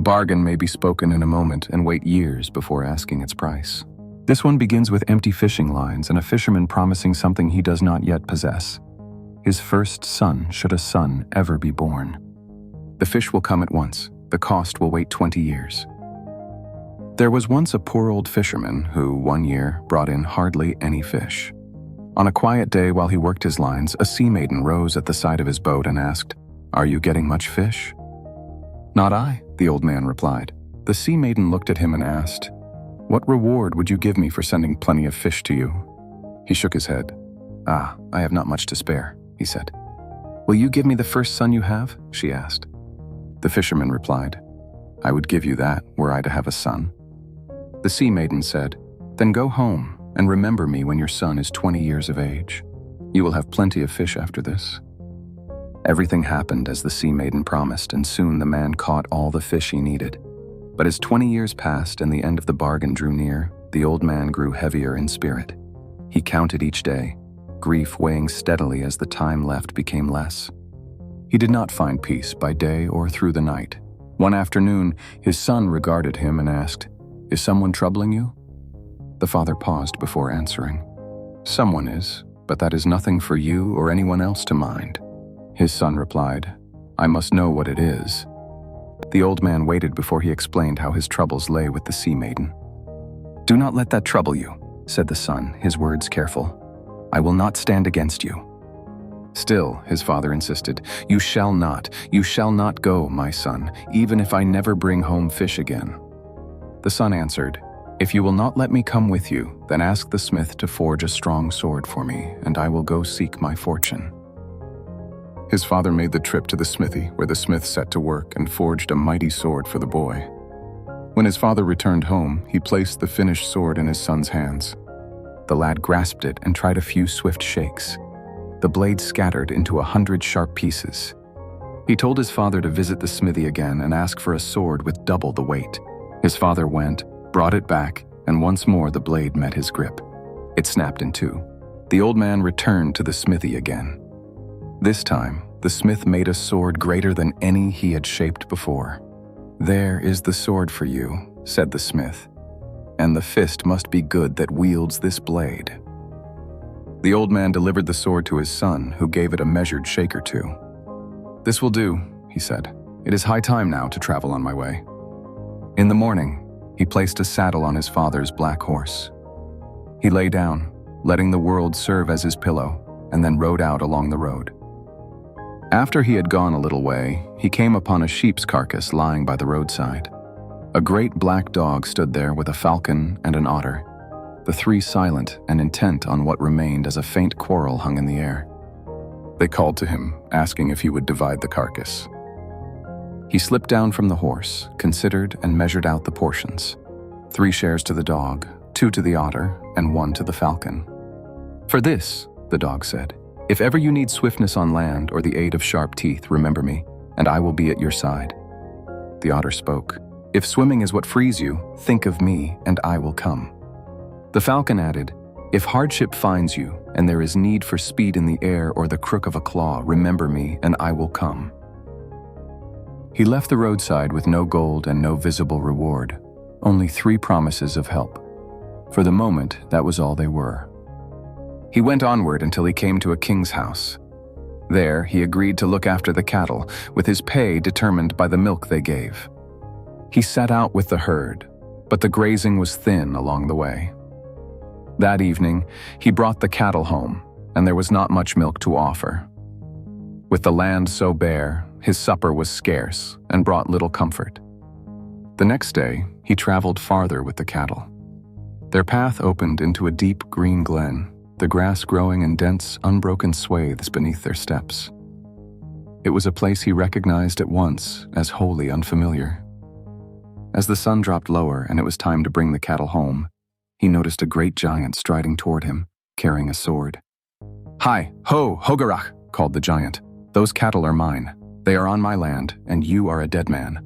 bargain may be spoken in a moment and wait years before asking its price. This one begins with empty fishing lines and a fisherman promising something he does not yet possess. His first son, should a son ever be born. The fish will come at once. The cost will wait 20 years. There was once a poor old fisherman who, one year, brought in hardly any fish. On a quiet day while he worked his lines, a sea-maiden rose at the side of his boat and asked, "Are you getting much fish?" "Not I," the old man replied. The sea-maiden looked at him and asked, "What reward would you give me for sending plenty of fish to you?" He shook his head. "Ah, I have not much to spare," he said. "Will you give me the first son you have?" she asked. The fisherman replied, "I would give you that were I to have a son." The sea-maiden said, "Then go home and remember me when your son is 20 years of age. You will have plenty of fish after this." Everything happened as the sea-maiden promised, and soon the man caught all the fish he needed. But as 20 years passed and the end of the bargain drew near, the old man grew heavier in spirit. He counted each day, grief weighing steadily as the time left became less. He did not find peace by day or through the night. One afternoon, his son regarded him and asked, "Is someone troubling you?" The father paused before answering. "Someone is, but that is nothing for you or anyone else to mind." His son replied, "I must know what it is." The old man waited before he explained how his troubles lay with the sea-maiden. "Do not let that trouble you," said the son, his words careful. "I will not stand against you." Still, his father insisted, you shall not go, my son, even if I never bring home fish again." The son answered, "If you will not let me come with you, then ask the smith to forge a strong sword for me, and I will go seek my fortune." His father made the trip to the smithy, where the smith set to work and forged a mighty sword for the boy. When his father returned home, he placed the finished sword in his son's hands. The lad grasped it and tried a few swift shakes. The blade scattered into 100 sharp pieces. He told his father to visit the smithy again and ask for a sword with double the weight. His father went, brought it back, and once more the blade met his grip. It snapped in two. The old man returned to the smithy again. This time, the smith made a sword greater than any he had shaped before. "There is the sword for you," said the smith, "and the fist must be good that wields this blade." The old man delivered the sword to his son, who gave it a measured shake or two. "This will do," he said. "It is high time now to travel on my way." In the morning, he placed a saddle on his father's black horse. He lay down, letting the world serve as his pillow, and then rode out along the road. After he had gone a little way, he came upon a sheep's carcass lying by the roadside. A great black dog stood there with a falcon and an otter, the three silent and intent on what remained as a faint quarrel hung in the air. They called to him, asking if he would divide the carcass. He slipped down from the horse, considered and measured out the portions. 3 shares to the dog, 2 to the otter, and 1 to the falcon. "For this," the dog said, "if ever you need swiftness on land or the aid of sharp teeth, remember me, and I will be at your side." The otter spoke, "If swimming is what frees you, think of me, and I will come." The falcon added, "If hardship finds you, and there is need for speed in the air or the crook of a claw, remember me, and I will come." He left the roadside with no gold and no visible reward, only 3 promises of help. For the moment, that was all they were. He went onward until he came to a king's house. There, he agreed to look after the cattle, with his pay determined by the milk they gave. He set out with the herd, but the grazing was thin along the way. That evening, he brought the cattle home, and there was not much milk to offer. With the land so bare, his supper was scarce and brought little comfort. The next day, he traveled farther with the cattle. Their path opened into a deep green glen, the grass growing in dense, unbroken swathes beneath their steps. It was a place he recognized at once as wholly unfamiliar. As the sun dropped lower and it was time to bring the cattle home, he noticed a great giant striding toward him, carrying a sword. "Hi, ho, Hogarach," called the giant. "Those cattle are mine. They are on my land, and you are a dead man."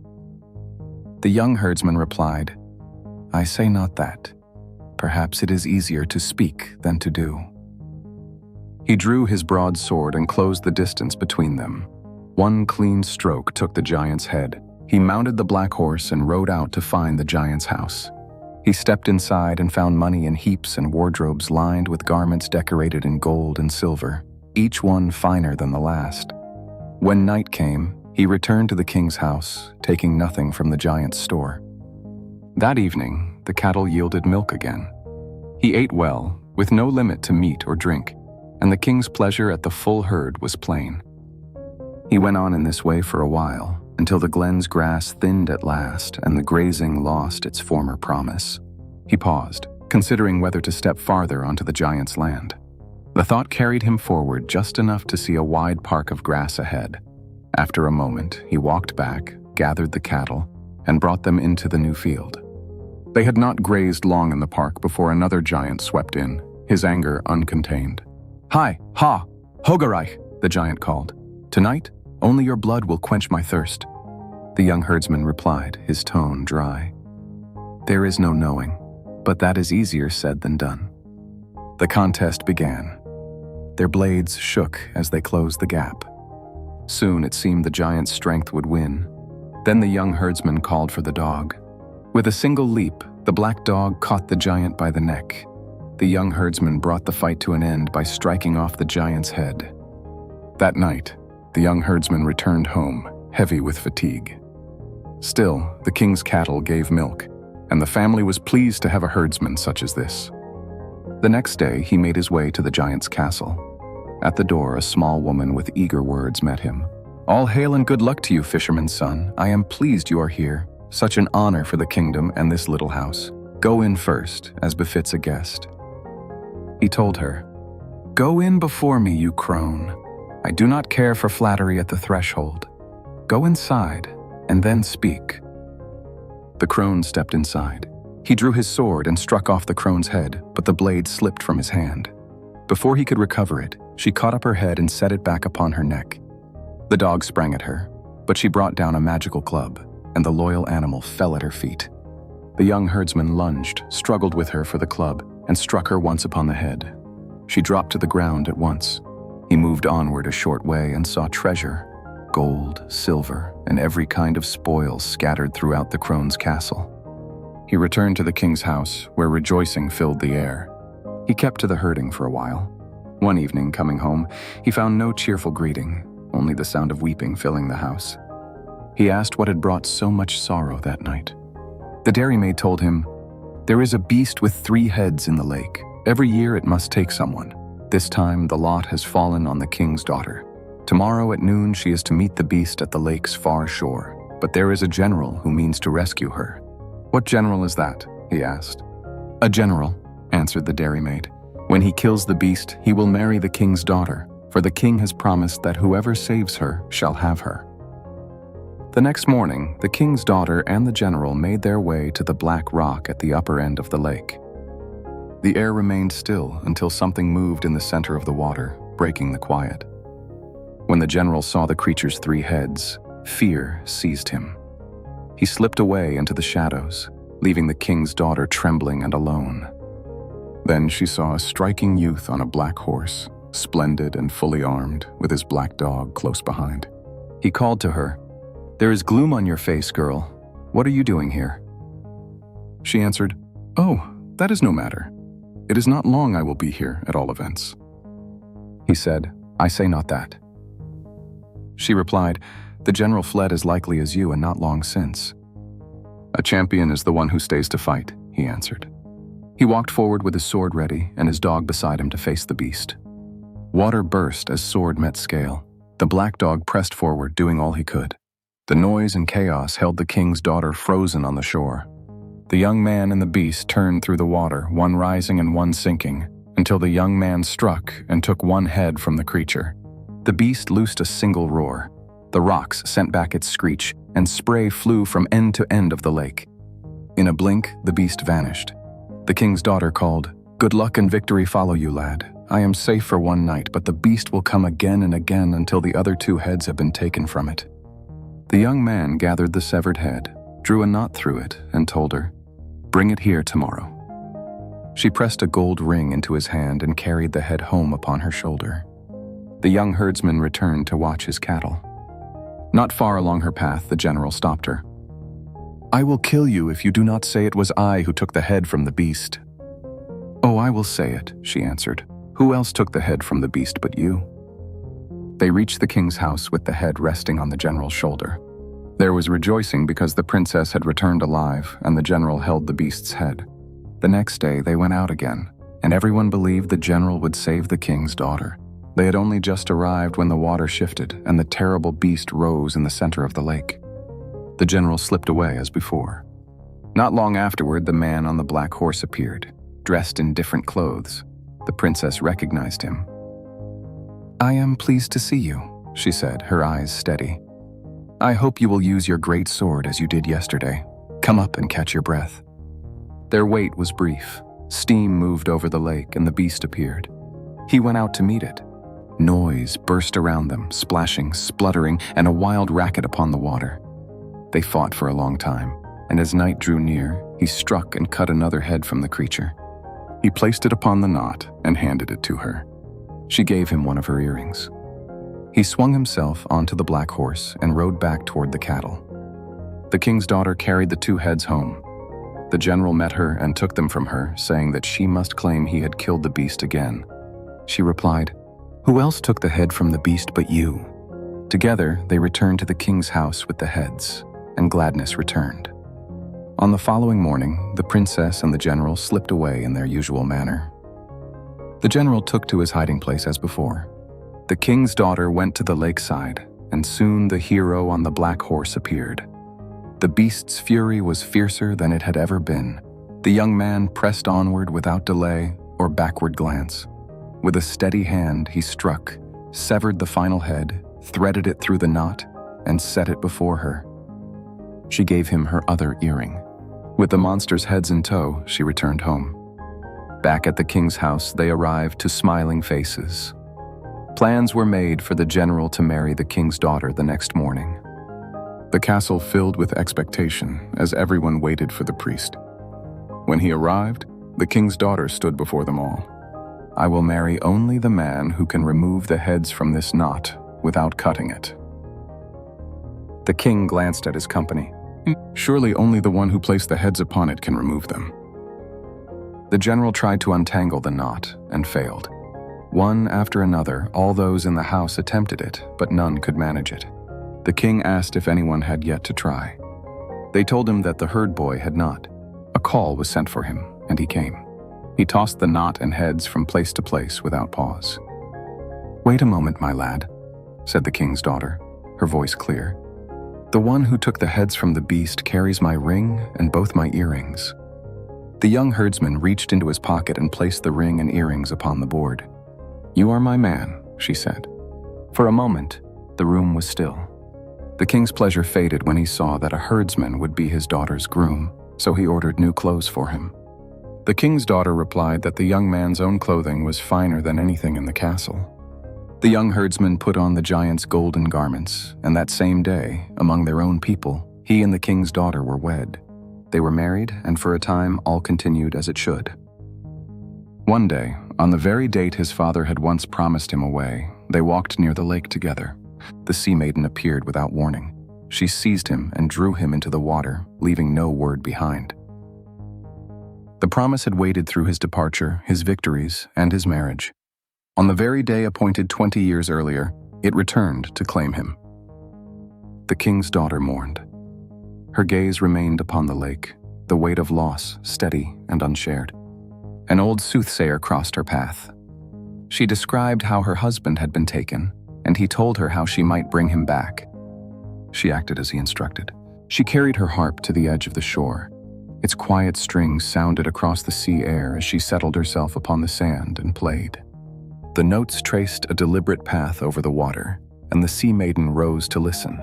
The young herdsman replied, "I say not that. Perhaps it is easier to speak than to do." He drew his broad sword and closed the distance between them. One clean stroke took the giant's head, He mounted the black horse and rode out to find the giant's house. He stepped inside and found money in heaps and wardrobes lined with garments decorated in gold and silver, each one finer than the last. When night came, he returned to the king's house, taking nothing from the giant's store. That evening, the cattle yielded milk again. He ate well, with no limit to meat or drink, and the king's pleasure at the full herd was plain. He went on in this way for a while, until the glen's grass thinned at last and the grazing lost its former promise. He paused, considering whether to step farther onto the giant's land. The thought carried him forward just enough to see a wide park of grass ahead. After a moment, he walked back, gathered the cattle, and brought them into the new field. They had not grazed long in the park before another giant swept in, his anger uncontained. "Hi, ha, Hogarich," the giant called. "Tonight, only your blood will quench my thirst." The young herdsman replied, his tone dry. "There is no knowing, but that is easier said than done." The contest began. Their blades shook as they closed the gap. Soon it seemed the giant's strength would win. Then the young herdsman called for the dog. With a single leap, the black dog caught the giant by the neck. The young herdsman brought the fight to an end by striking off the giant's head. That night, the young herdsman returned home, heavy with fatigue. Still, the king's cattle gave milk, and the family was pleased to have a herdsman such as this. The next day, he made his way to the giant's castle. At the door, a small woman with eager words met him. "All hail and good luck to you, fisherman's son. I am pleased you are here. Such an honor for the kingdom and this little house. Go in first, as befits a guest." He told her, "Go in before me, you crone. I do not care for flattery at the threshold. Go inside, and then speak." The crone stepped inside. He drew his sword and struck off the crone's head, but the blade slipped from his hand. Before he could recover it, she caught up her head and set it back upon her neck. The dog sprang at her, but she brought down a magical club, and the loyal animal fell at her feet. The young herdsman lunged, struggled with her for the club, and struck her once upon the head. She dropped to the ground at once. He moved onward a short way and saw treasure, gold, silver, and every kind of spoil scattered throughout the crone's castle. He returned to the king's house, where rejoicing filled the air. He kept to the herding for a while. One evening, coming home, he found no cheerful greeting, only the sound of weeping filling the house. He asked what had brought so much sorrow that night. The dairymaid told him, "There is a beast with 3 heads in the lake. Every year it must take someone. This time the lot has fallen on the king's daughter. Tomorrow at noon she is to meet the beast at the lake's far shore, but there is a general who means to rescue her." "What general is that?" he asked. "A general," answered the dairymaid. "When he kills the beast, he will marry the king's daughter, for the king has promised that whoever saves her shall have her." The next morning, the king's daughter and the general made their way to the black rock at the upper end of the lake. The air remained still until something moved in the center of the water, breaking the quiet. When the general saw the creature's 3 heads, fear seized him. He slipped away into the shadows, leaving the king's daughter trembling and alone. Then she saw a striking youth on a black horse, splendid and fully armed, with his black dog close behind. He called to her, "There is gloom on your face, girl. What are you doing here?" She answered, "Oh, that is no matter. It is not long I will be here, at all events." He said, "I say not that." She replied, "The general fled as likely as you and not long since." "A champion is the one who stays to fight," he answered. He walked forward with his sword ready and his dog beside him to face the beast. Water burst as sword met scale. The black dog pressed forward, doing all he could. The noise and chaos held the king's daughter frozen on the shore. The young man and the beast turned through the water, one rising and one sinking, until the young man struck and took one head from the creature. The beast loosed a single roar. The rocks sent back its screech, and spray flew from end to end of the lake. In a blink, the beast vanished. The king's daughter called, "Good luck and victory follow you, lad. I am safe for one night, but the beast will come again and again until the other 2 heads have been taken from it." The young man gathered the severed head, drew a knot through it, and told her, "Bring it here tomorrow." She pressed a gold ring into his hand and carried the head home upon her shoulder. The young herdsman returned to watch his cattle. Not far along her path, the general stopped her. I will kill you if you do not say it was I who took the head from the beast." "Oh, I will say it," she answered. "Who else took the head from the beast but you?" They reached the king's house with the head resting on the general's shoulder. There was rejoicing because the princess had returned alive and the general held the beast's head. The next day they went out again, and everyone believed the general would save the king's daughter. They had only just arrived when the water shifted and the terrible beast rose in the center of the lake. The general slipped away as before. Not long afterward, the man on the black horse appeared, dressed in different clothes. The princess recognized him. "I am pleased to see you," she said, her eyes steady. "I hope you will use your great sword as you did yesterday. Come up and catch your breath." Their wait was brief. Steam moved over the lake and the beast appeared. He went out to meet it. Noise burst around them, splashing, spluttering, and a wild racket upon the water. They fought for a long time, and as night drew near, he struck and cut another head from the creature. He placed it upon the knot and handed it to her. She gave him one of her earrings. He swung himself onto the black horse and rode back toward the cattle. The king's daughter carried the two heads home. The general met her and took them from her, saying that she must claim he had killed the beast again. She replied, "Who else took the head from the beast but you?" Together, they returned to the king's house with the heads, and gladness returned. On the following morning, the princess and the general slipped away in their usual manner. The general took to his hiding place as before. The king's daughter went to the lakeside, and soon the hero on the black horse appeared. The beast's fury was fiercer than it had ever been. The young man pressed onward without delay or backward glance. With a steady hand, he struck, severed the final head, threaded it through the knot, and set it before her. She gave him her other earring. With the monster's heads in tow, she returned home. Back at the king's house, they arrived to smiling faces. Plans were made for the general to marry the king's daughter the next morning. The castle filled with expectation as everyone waited for the priest. When he arrived, the king's daughter stood before them all. "I will marry only the man who can remove the heads from this knot without cutting it." The king glanced at his company. "Surely only the one who placed the heads upon it can remove them." The general tried to untangle the knot and failed. One after another, all those in the house attempted it, but none could manage it. The king asked if anyone had yet to try. They told him that the herd boy had not. A call was sent for him, and he came. He tossed the knot and heads from place to place without pause. "Wait a moment, my lad," said the king's daughter, her voice clear. "The one who took the heads from the beast carries my ring and both my earrings." The young herdsman reached into his pocket and placed the ring and earrings upon the board. "You are my man," she said. For a moment, the room was still. The king's pleasure faded when he saw that a herdsman would be his daughter's groom, so he ordered new clothes for him. The king's daughter replied that the young man's own clothing was finer than anything in the castle. The young herdsman put on the giant's golden garments, and that same day, among their own people, he and the king's daughter were wed. They were married, and for a time all continued as it should. One day, on the very date his father had once promised him away, they walked near the lake together. The Sea-Maiden appeared without warning. She seized him and drew him into the water, leaving no word behind. The promise had waited through his departure, his victories, and his marriage. On the very day appointed 20 years earlier, it returned to claim him. The king's daughter mourned. Her gaze remained upon the lake, the weight of loss steady and unshared. An old soothsayer crossed her path. She described how her husband had been taken, and he told her how she might bring him back. She acted as he instructed. She carried her harp to the edge of the shore. Its quiet strings sounded across the sea air as she settled herself upon the sand and played. The notes traced a deliberate path over the water, and the Sea-Maiden rose to listen.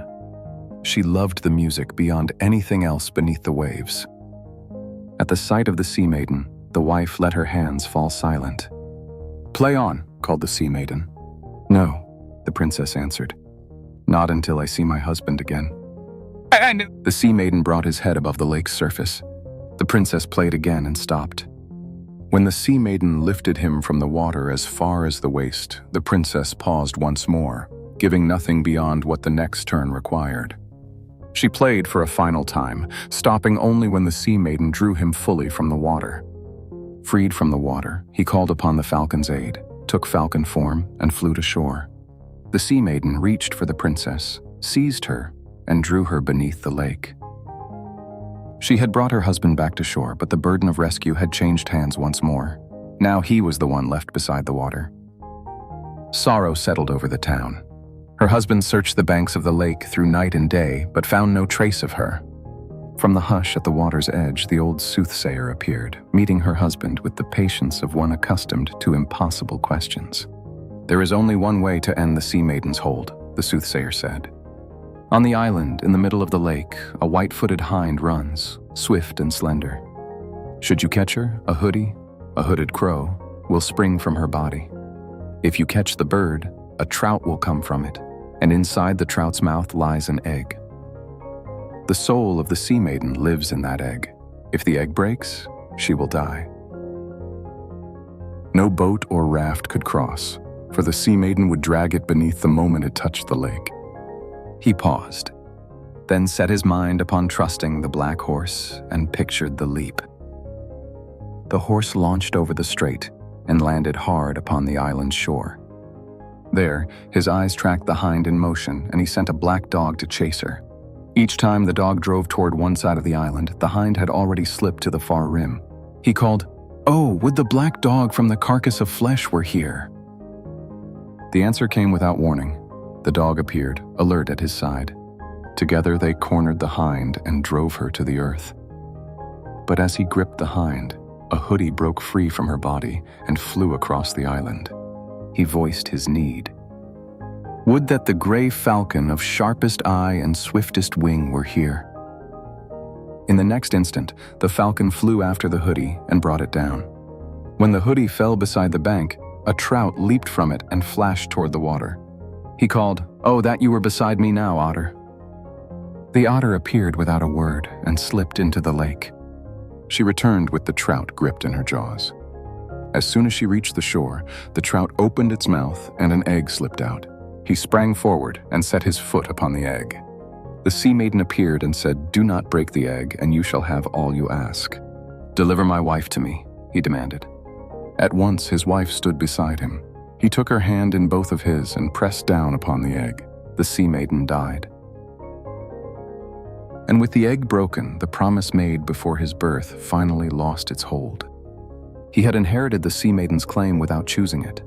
She loved the music beyond anything else beneath the waves. At the sight of the Sea-Maiden, the wife let her hands fall silent. "Play on," called the Sea-Maiden. "No," the princess answered. "Not until I see my husband again." The Sea-Maiden brought his head above the lake's surface. The princess played again and stopped. When the Sea-Maiden lifted him from the water as far as the waist, the princess paused once more, giving nothing beyond what the next turn required. She played for a final time, stopping only when the Sea-Maiden drew him fully from the water. Freed from the water, he called upon the falcon's aid, took falcon form, and flew to shore. The Sea-Maiden reached for the princess, seized her, and drew her beneath the lake. She had brought her husband back to shore, but the burden of rescue had changed hands once more. Now he was the one left beside the water. Sorrow settled over the town. Her husband searched the banks of the lake through night and day, but found no trace of her. From the hush at the water's edge, the old soothsayer appeared, meeting her husband with the patience of one accustomed to impossible questions. "There is only one way to end the Sea-Maiden's hold," the soothsayer said. "On the island, in the middle of the lake, a white-footed hind runs, swift and slender. Should you catch her, a hooded crow, will spring from her body. If you catch the bird, a trout will come from it, and inside the trout's mouth lies an egg. The soul of the Sea-Maiden lives in that egg. If the egg breaks, she will die. No boat or raft could cross, for the Sea-Maiden would drag it beneath the moment it touched the lake." He paused, then set his mind upon trusting the black horse and pictured the leap. The horse launched over the strait and landed hard upon the island's shore. There, his eyes tracked the hind in motion, and he sent a black dog to chase her. Each time the dog drove toward one side of the island, the hind had already slipped to the far rim. He called, "Oh, would the black dog from the carcass of flesh were here!" The answer came without warning. The dog appeared, alert at his side. Together they cornered the hind and drove her to the earth. But as he gripped the hind, a hoodie broke free from her body and flew across the island. He voiced his need. "Would that the gray falcon of sharpest eye and swiftest wing were here." In the next instant, the falcon flew after the hoodie and brought it down. When the hoodie fell beside the bank, a trout leaped from it and flashed toward the water. He called, "Oh, that you were beside me now, otter." The otter appeared without a word and slipped into the lake. She returned with the trout gripped in her jaws. As soon as she reached the shore, the trout opened its mouth and an egg slipped out. He sprang forward and set his foot upon the egg. The Sea-Maiden appeared and said, "Do not break the egg, and you shall have all you ask." "Deliver my wife to me," he demanded. At once his wife stood beside him. He took her hand in both of his and pressed down upon the egg. The Sea-Maiden died. And with the egg broken, the promise made before his birth finally lost its hold. He had inherited the Sea-Maiden's claim without choosing it,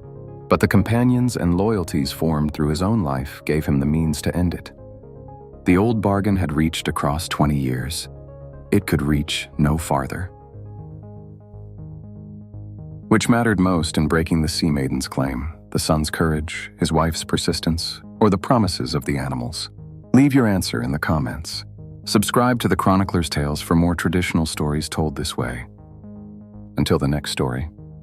but the companions and loyalties formed through his own life gave him the means to end it. The old bargain had reached across 20 years. It could reach no farther. Which mattered most in breaking the Sea-Maiden's claim? The son's courage, his wife's persistence, or the promises of the animals? Leave your answer in the comments. Subscribe to the Chronicler's Tales for more traditional stories told this way. Until the next story.